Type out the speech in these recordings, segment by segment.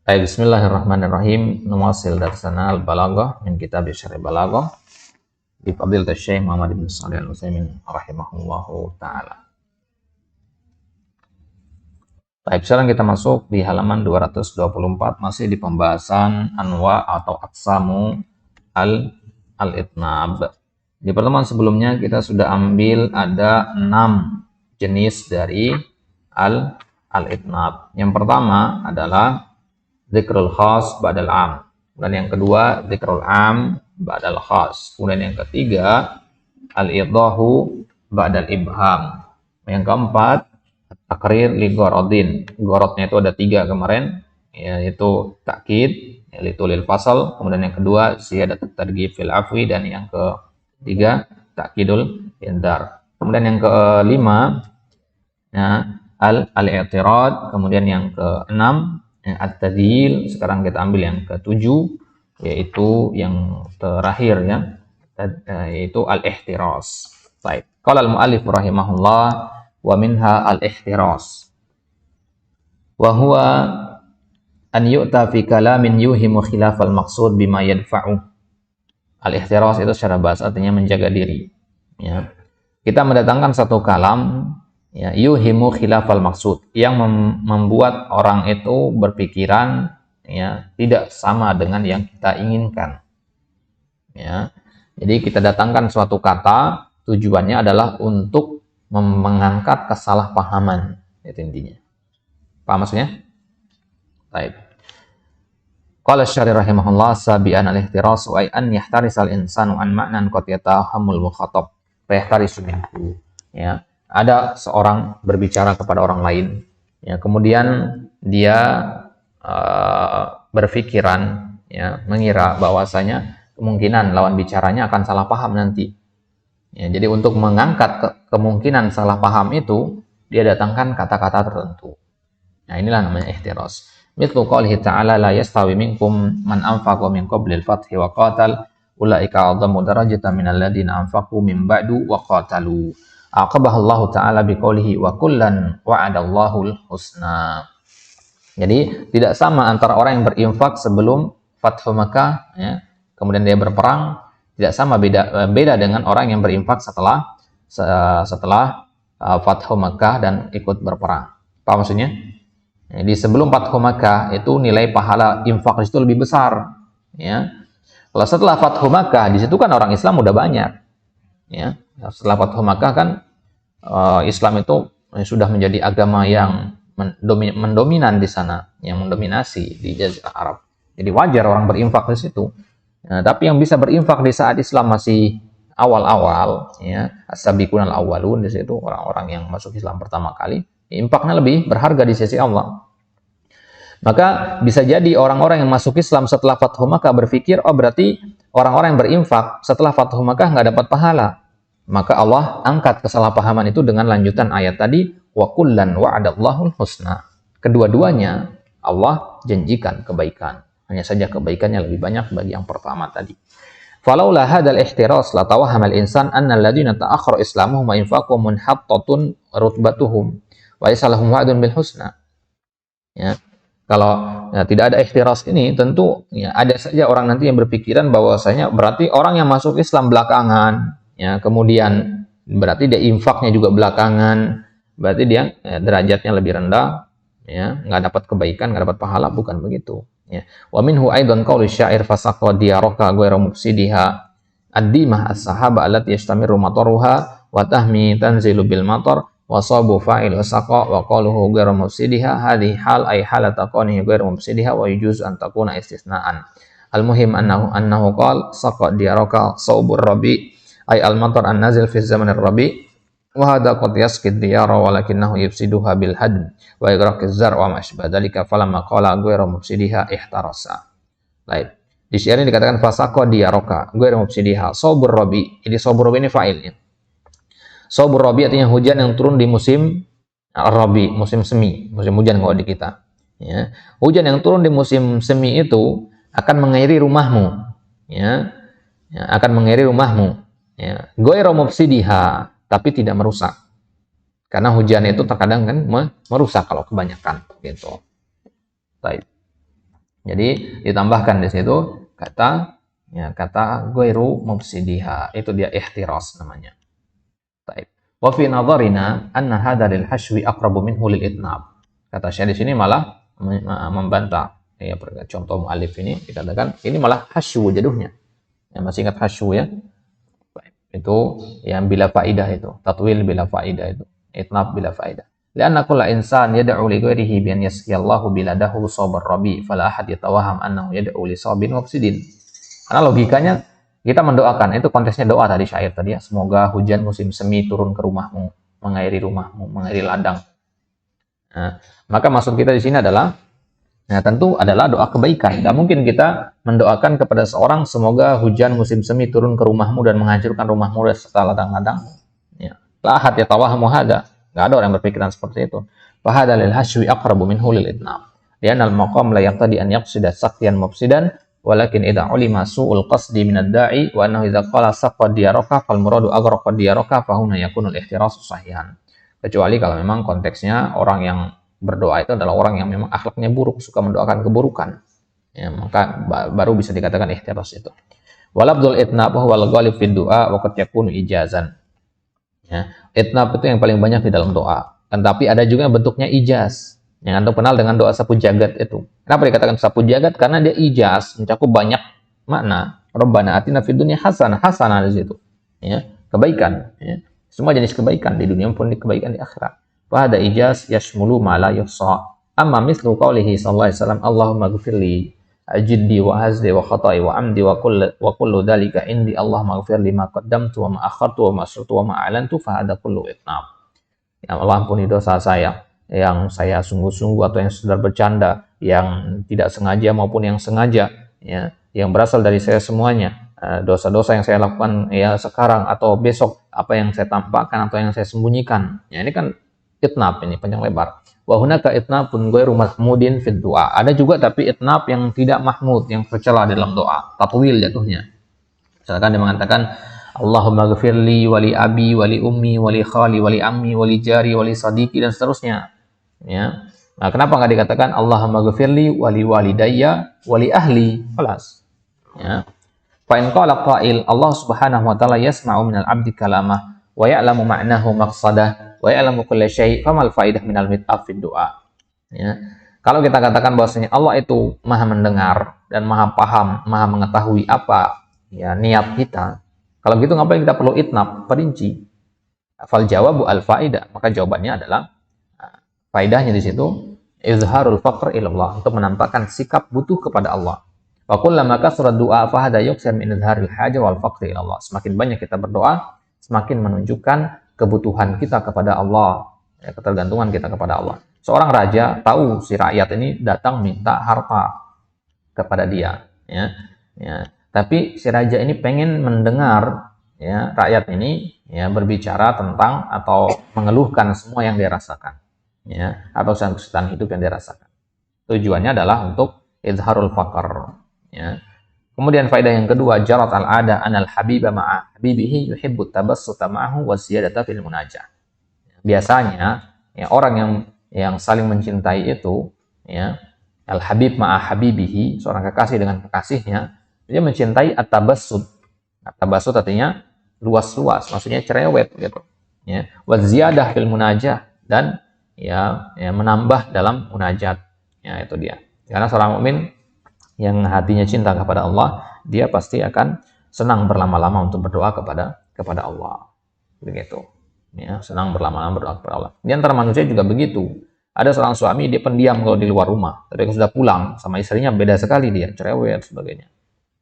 Baik, bismillahirrahmanirrahim. Nuwasil darsana al-balaghah min kitab Syarh Balaghah bi fadilatul Syekh Muhammad bin Shalih Al-Utsaimin rahimahullahu taala. Baik, sekarang kita masuk di halaman 224, masih di pembahasan anwa atau aqsamu al-itnab. Di pertemuan sebelumnya kita sudah ambil ada 6 jenis dari al-itnab. Yang pertama adalah dzikrul khas ba'dal am. Kemudian yang kedua dzikrul am ba'dal khas. Kemudian yang ketiga al-idahu ba'dal ibham. Yang keempat takrir li gharadin. Gharadnya itu ada 3 kemarin, yaitu takkid, yaitu lil fasal. Kemudian yang kedua ziyadatut targhib fil afwi, dan yang ketiga takkidul indar. Kemudian yang kelima al-i'tirad. Kemudian yang keenam at-tadhil. Sekarang kita ambil yang ketujuh, yaitu yang terakhir yaitu al-ihtiras. Baik. Qala al-muallif rahimahullah wa minha al-ihtiras. Wa huwa an yu'ta fi kalamin yuhimu khilafal maqsud bima yadfa'u. Al-ihtiras itu secara bahasa artinya menjaga diri. Ya. Kita mendatangkan satu kalam yuhimu khilafal maksud, yang membuat orang itu berpikiran tidak sama dengan yang kita inginkan. Jadi kita datangkan suatu kata, tujuannya adalah untuk mengangkat kesalahpahaman, itu intinya. Paham maksudnya? Baik. Qala Syarih rahimahullah sabi'an al-ihtiras wa an yahtarisal insanu an ma'nan qad yatahamul mukhatab fa yahtarisu minhu. Ada seorang berbicara kepada orang lain, kemudian dia berpikiran, mengira bahwasanya kemungkinan lawan bicaranya akan salah paham nanti. Jadi untuk mengangkat kemungkinan salah paham itu, dia datangkan kata-kata tertentu. Nah, inilah namanya ihtiras. Mithlu qoulihi ta'ala la yastawi minkum man anfaqa min qablil fathi wa qatal ulaika a'dhamu darajatan minal ladzina anfaqu min ba'du wa qatalu. Aqabahallahu ta'ala biqaulihi wa kullan wa'adallahul husna. Jadi tidak sama antara orang yang berinfak sebelum Fathu Makkah, kemudian dia berperang, tidak sama, beda dengan orang yang berinfak setelah Fathu Makkah dan ikut berperang. Apa maksudnya? Jadi sebelum Fathu Makkah itu nilai pahala infak itu lebih besar. Kalau setelah Fathu Makkah, di situ kan orang Islam udah banyak. Setelah Fathu Makkah kan Islam itu sudah menjadi agama yang mendominan di sana, yang mendominasi di Jazirah Arab. Jadi wajar orang berinfak di situ. Tapi yang bisa berinfak di saat Islam masih awal-awal, as-sabiqunal awwalun, di situ orang-orang yang masuk Islam pertama kali, infaknya lebih berharga di sisi Allah. Maka bisa jadi orang-orang yang masuk Islam setelah Fathu Makkah berpikir, oh berarti orang-orang yang berinfak setelah Fathu Makkah nggak dapat pahala. Maka Allah angkat kesalahpahaman itu dengan lanjutan ayat tadi, wa kullan wa'adallahul husna. Kedua-duanya Allah janjikan kebaikan. Hanya saja kebaikannya lebih banyak bagi yang pertama tadi. Falaula hadzal ihtiras la tawahhamal insan anna alladziina ta'akhkhara islamuhum wa infaqu munhattatun rutbatuhum wa yasalahum wa'dun bil husna. Kalau tidak ada ihtiras ini, tentu ada saja orang nanti yang berpikiran bahwasanya berarti orang yang masuk Islam belakangan, kemudian berarti dia infaknya juga belakangan, berarti dia derajatnya lebih rendah, nggak dapat kebaikan, nggak dapat pahala. Bukan begitu. Wa minhu aidan qaulu syair fasaqwa diyaraka ghairu mufsidiha ad-dimah as-sahaba allati yastamiru mataruha wa tahmi tanzilu bil matar wa sabu fa'il wasaqa wa qaluhu ghairu mufsidiha hadhihi hal ay halata qawnihi ghairu mufsidiha wa yujuz an takuna istisnaan. Al-muhim annahu qala saqa diyaraka saubur rabi ay al-matar an-nazil fi zamanir rabi wa hadha qad yasqid diyara walakinahu yufsiduha bil hadm wa yagraqiz zar' wa mashba dzalika falamma qala ghairu mufsidiha ihtarasa. Baik. Di syair ini dikatakan fasaqa diyaraka ghairu mufsidiha saubur rabi. Jadi saubur rabi ini fa'ilnya. Saubur rabi artinya hujan yang turun di musim rabi, musim semi, musim hujan kalau di kita. Hujan yang turun di musim semi itu akan mengairi rumahmu, akan mengairi rumahmu. Ghairu mufsidiha, tapi tidak merusak. Karena hujan itu terkadang kan merusak kalau kebanyakan gitu. Baik. Jadi ditambahkan di situ kata ghairu mufsidiha, itu dia ihtiras namanya. Baik. Wa fi nadharina anna hadha lil hashwi aqrabu minhu lil itnab. Kata Syekh di sini malah membantah. Ya, contoh mu'alif ini dikatakan ini malah hasyu jaduhnya. Ya, masih ingat hasyu ya? Baik. Itu yang bila faidah itu, tatwil bila faidah itu, itnab bila faidah. Lianna kulla insan yad'u li ghairihi bi an yaskiyallahu biladahu sabar rabi fala ahad yatawaham annahu yad'u li sabin mufsidin. Karena logikanya kita mendoakan, itu konteksnya doa tadi syair tadi ya, semoga hujan musim semi turun ke rumahmu, mengairi ladang. Nah, maka maksud kita di sini adalah tentu adalah doa kebaikan. Tidak mungkin kita mendoakan kepada seorang semoga hujan musim semi turun ke rumahmu dan menghancurkan rumahmu serta ladang-ladang. Ya. La ahad yatawahamu hada. Enggak ada orang yang berpikiran seperti itu. Fa hada lil hashwi aqrabu minhu lil itnab. Li'anna al-maqam la yaqtadi an yaqsida sakyan mufsidan walakin idza ulima su'ul qasdi min ad-da'i wa annahu idza qala saqqa diyaraka fal muradu aghraqa diyaraka fa huna yakunu al-ihtirasu sahihan. Kecuali kalau memang konteksnya orang yang berdoa itu adalah orang yang memang akhlaknya buruk, suka mendoakan keburukan. Ya, maka baru bisa dikatakan ihtiras itu. Walabdul itnab wal ghalib fid du'a wa qad yakunu ijazan. Ya, itnab itu yang paling banyak di dalam doa. Tapi ada juga bentuknya ijaz. Yang Anda kenal dengan doa sapu jagat itu. Kenapa dikatakan sapu jagat? Karena dia ijaz, mencakup banyak makna. Rabbana atina fid dunya hasanah, hasanah di situ. Ya, kebaikan, ya. Semua jenis kebaikan di dunia maupun kebaikan di akhirat. Wa hada ijaz yashmulu ma la yuhsa. Amma mithlu qawlihi sallallahu alaihi wasallam Allahumma ghfirli ajiddi wa hazdi wa khata'i wa amdi wa kullu dhalika indi Allahumma ghfirli ma qaddamtu wa ma akhartu wa ma asrartu wa ma a'lantu fa hada kullu itnab. Ya Allah, ampuni dosa saya yang saya sungguh-sungguh atau yang sedang bercanda, yang tidak sengaja maupun yang sengaja, ya, yang berasal dari saya semuanya. Dosa-dosa yang saya lakukan ya sekarang atau besok, apa yang saya tampakkan atau yang saya sembunyikan. Ya, ini kan itnab, ini panjang lebar. Wa hunaka itnabun ghairu mahmudin fid du'a. Ada juga tapi itnab yang tidak mahmud, yang tercela dalam doa, tatwil jatuhnya. Misalkan dia mengatakan Allahumma ghfirli wali abi wali ummi wali khali wali ammi wali jari wali sadiqi dan seterusnya. Ya. Nah, kenapa enggak dikatakan Allahumma ghfirli wali walidayya wali ahli? Kelas. Ya. Fa in qala qail Allah Subhanahu wa taala yasma'u minal 'abdi kalamah wa ya'lamu ma'nahu maqsadah wa ya'lamu kulla syai' famal faidah minal mit'af fid du'a. Ya. Kalau kita katakan bahwasanya Allah itu Maha mendengar dan Maha paham, Maha mengetahui apa ya niat kita. Kalau gitu ngapain kita perlu itnab, perinci? Fal jawabu al faidah, maka jawabannya adalah faidahnya di situ izharul faqr ila Allah, untuk menampakkan sikap butuh kepada Allah. Wa kullama kasra du'a fa hada yuksir min izharil haja wal faqr ila Allah. Semakin banyak kita berdoa, semakin menunjukkan kebutuhan kita kepada Allah, ya, ketergantungan kita kepada Allah. Seorang raja tahu si rakyat ini datang minta harta kepada dia, ya. Tapi si raja ini pengen mendengar, ya, rakyat ini ya berbicara tentang atau mengeluhkan semua yang dia rasakan, ya, atau kesulitan hidup yang dia rasakan. Tujuannya adalah untuk izharul faqr, ya. Kemudian faedah yang kedua, jarat al-ada anal habiba ma'a habibihi yuhibbut tabassuta ma'ahu wa ziyadata fil munajah. Biasanya ya, orang yang saling mencintai itu, ya, al-habib ma'a habibihi, seorang kekasih dengan kekasihnya, dia mencintai at-tabassut. At-tabassut artinya luas-luas, maksudnya cerewet gitu. Ya, wa ziyadah fil munajah, dan ya menambah dalam munajat. Ya, itu dia. Karena seorang mukmin yang hatinya cinta kepada Allah, dia pasti akan senang berlama-lama untuk berdoa kepada Allah. Begitu. Ya, senang berlama-lama berdoa kepada Allah. Di antara manusia juga begitu. Ada seorang suami, dia pendiam kalau di luar rumah. Tapi kalau sudah pulang sama istrinya beda sekali, dia cerewet sebagainya.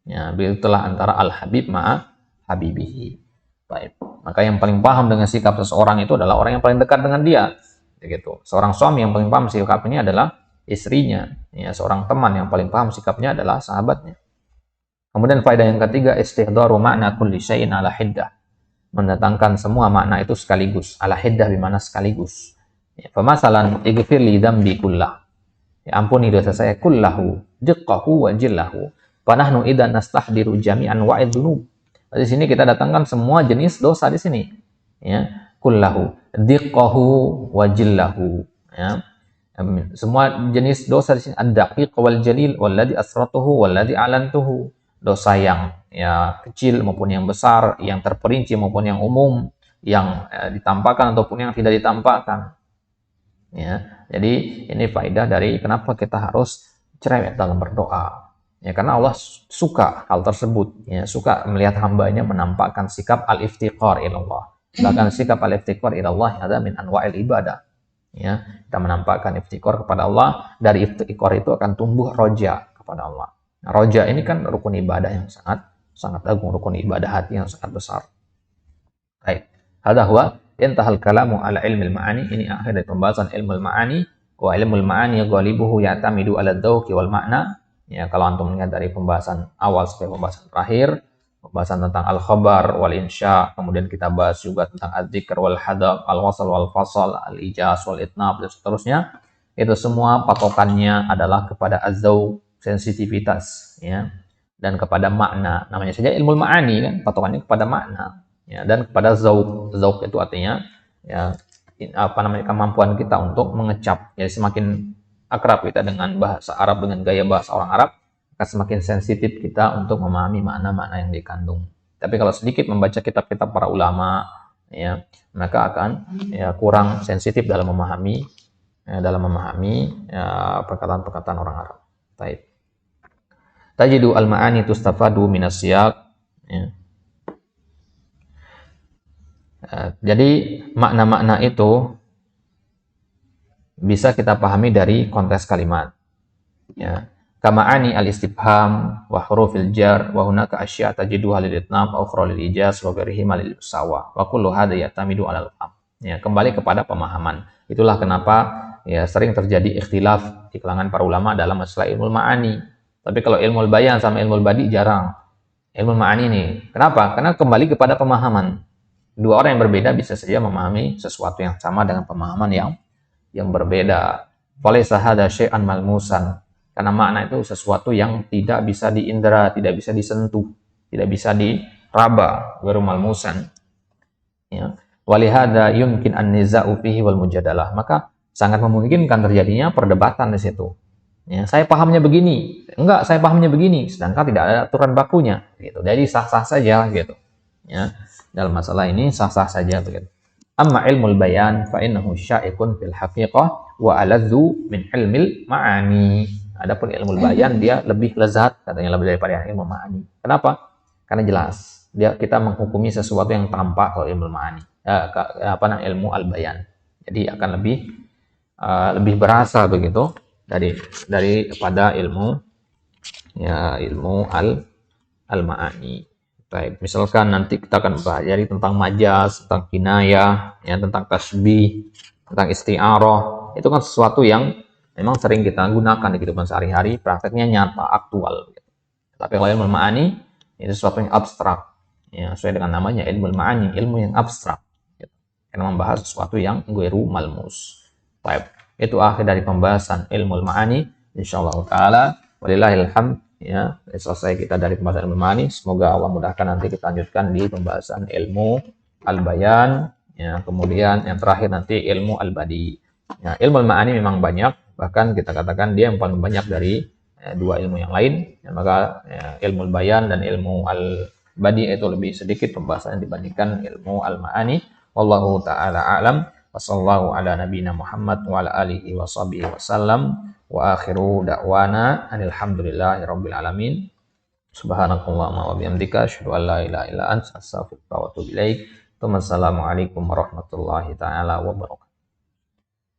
Ya, itulah antara al-habib ma'a habibihi. Baik. Maka yang paling paham dengan sikap seseorang itu adalah orang yang paling dekat dengan dia. Begitu. Seorang suami yang paling paham sikap ini adalah istrinya, ya, seorang teman yang paling paham sikapnya adalah sahabatnya. Kemudian faedah yang ketiga, istihdaru makna kulli syai'in ala hiddah, mendatangkan semua makna itu sekaligus. Ala hiddah bimana sekaligus. Ya, famasalan ighfirli dzambi kullah, ya, ampuni dosa saya kullahu diqqahu wa jillahu fa nahnu idzan nastahdiru jami'an wa'id dzunub. Di sini kita datangkan semua jenis dosa di sini, ya, kullahu diqqahu wa jillahu, ya. Semua jenis dosa di sini, ad-daqiq wal jalil walladzi asratuhu walladzi alantuhu. Dosa yang ya kecil maupun yang besar, yang terperinci maupun yang umum, yang ditampakkan ataupun yang tidak ditampakkan. Ya, jadi ini faedah dari kenapa kita harus cerewet dalam berdoa. Ya, karena Allah suka hal tersebut. Ya, suka melihat hambanya menampakkan sikap al-iftiqar ilallah. Bahkan sikap al-iftiqar ilallah ada min anwa'il ibadah. Ya, kita menampakkan iftikar kepada Allah, dari iftikar itu akan tumbuh roja kepada Allah. Nah, roja ini kan rukun ibadah yang sangat agung, rukun ibadah hati yang sangat besar. Baik, hadza huwa intahal kalamu ala ilmil ma'ani. Ini akhir dari pembahasan ilmul ma'ani. Wa ilmul ma'ani ghalibuhu ya'tamidu ala dzauqi wal ma'na. Ya, kalau antum melihat dari pembahasan awal sampai pembahasan terakhir, pembahasan tentang al-khabar wal insya, kemudian kita bahas juga tentang adzikr wal hadab, al-wasal wal fasal, al-ijaz wal itnab, dan seterusnya. Itu semua patokannya adalah kepada az-dzauq, sensitivitas, ya, dan kepada makna. Namanya saja ilmu ma'ani kan, patokannya kepada makna, ya, dan kepada zauq. Zauq itu artinya ya kemampuan kita untuk mengecap. Ya, semakin akrab kita dengan bahasa Arab, dengan gaya bahasa orang Arab, semakin sensitif kita untuk memahami makna-makna yang dikandung. Tapi kalau sedikit membaca kitab-kitab para ulama, ya, maka akan ya kurang sensitif dalam memahami perkataan-perkataan orang Arab. Baik. Tajidu al-ma'ani tustafadu minas siyaq. Ya. Jadi makna-makna itu bisa kita pahami dari konteks kalimat. Ya. Kama'ani al-istifham wa hurufil jar wa hunaka asya' tajiduha lil itnab aw ukhra lil ijaz wa ghairihima lil musawa wa kullu hadha ya'tamidu 'alal fahm. Ya, kembali kepada pemahaman. Itulah kenapa ya sering terjadi ikhtilaf di kalangan para ulama dalam masalah ilmu ma'ani. Tapi kalau ilmu bayan sama ilmu badi jarang. Ilmu ma'ani nih. Kenapa? Karena kembali kepada pemahaman. Dua orang yang berbeda bisa saja memahami sesuatu yang sama dengan pemahaman yang berbeda. Falaysa hadza syai'an malmusan. Karena makna itu sesuatu yang tidak bisa diindra, tidak bisa disentuh, tidak bisa diraba, ghairu malmusan. Ya. Walihada yumkin an-niza'u fihi wal mujadalah. Maka sangat memungkinkan terjadinya perdebatan di situ. Ya, saya pahamnya begini, enggak, saya pahamnya begini, sedangkan tidak ada aturan bakunya, gitu. Jadi sah-sah saja, gitu. Ya, dalam masalah ini sah-sah saja, begitu. Amma ilmul bayan fa innahu sya'iqun fil haqiqah wa aladzu min ilmil ma'ani. Adapun ilmu bayan dia lebih lezat katanya lebih daripada ilmu ma'ani. Kenapa? Karena jelas kita menghukumi sesuatu yang tampak kalau ilmu ma'ani. Ilmu al-bayan. Jadi akan lebih berasa begitu daripada ilmu al-ma'ani. Baik, misalkan nanti kita akan belajar tentang majaz, tentang kinayah, ya, tentang tasbih, tentang isti'arah. Itu kan sesuatu yang memang sering kita gunakan di kehidupan sehari-hari, prakteknya nyata, aktual. Tapi kalau ilmu ma'ani, itu sesuatu yang abstrak. Ya, sesuai dengan namanya, ilmu ma'ani, ilmu yang abstrak. Karena membahas sesuatu yang ghairu malmus. Baik, itu akhir dari pembahasan ilmu ma'ani. InsyaAllah ta'ala, walillahil hamd. Ya, selesai kita dari pembahasan ilmu ma'ani. Semoga Allah mudahkan nanti kita lanjutkan di pembahasan ilmu al-bayan. Ya, kemudian yang terakhir nanti ilmu al-badi. Ya, ilmu ma'ani memang banyak. Bahkan kita katakan dia yang paling banyak dari dua ilmu yang lain. Ya, maka ilmu bayan dan ilmu al-badi itu lebih sedikit pembahasannya dibandingkan ilmu al-ma'ani. Wallahu ta'ala a'lam. Wassallallahu ala nabiyina Muhammad wa ala alihi wa sahbihi wasallam. Wa akhiru da'wana alhamdulillahi rabbil alamin. Subhanakallahumma wa bihamdika asyhadu an la ilaha illa anta astaghfiruka wa atubu ilaik. Wassalamualaikum warahmatullahi taala wabarakatuh.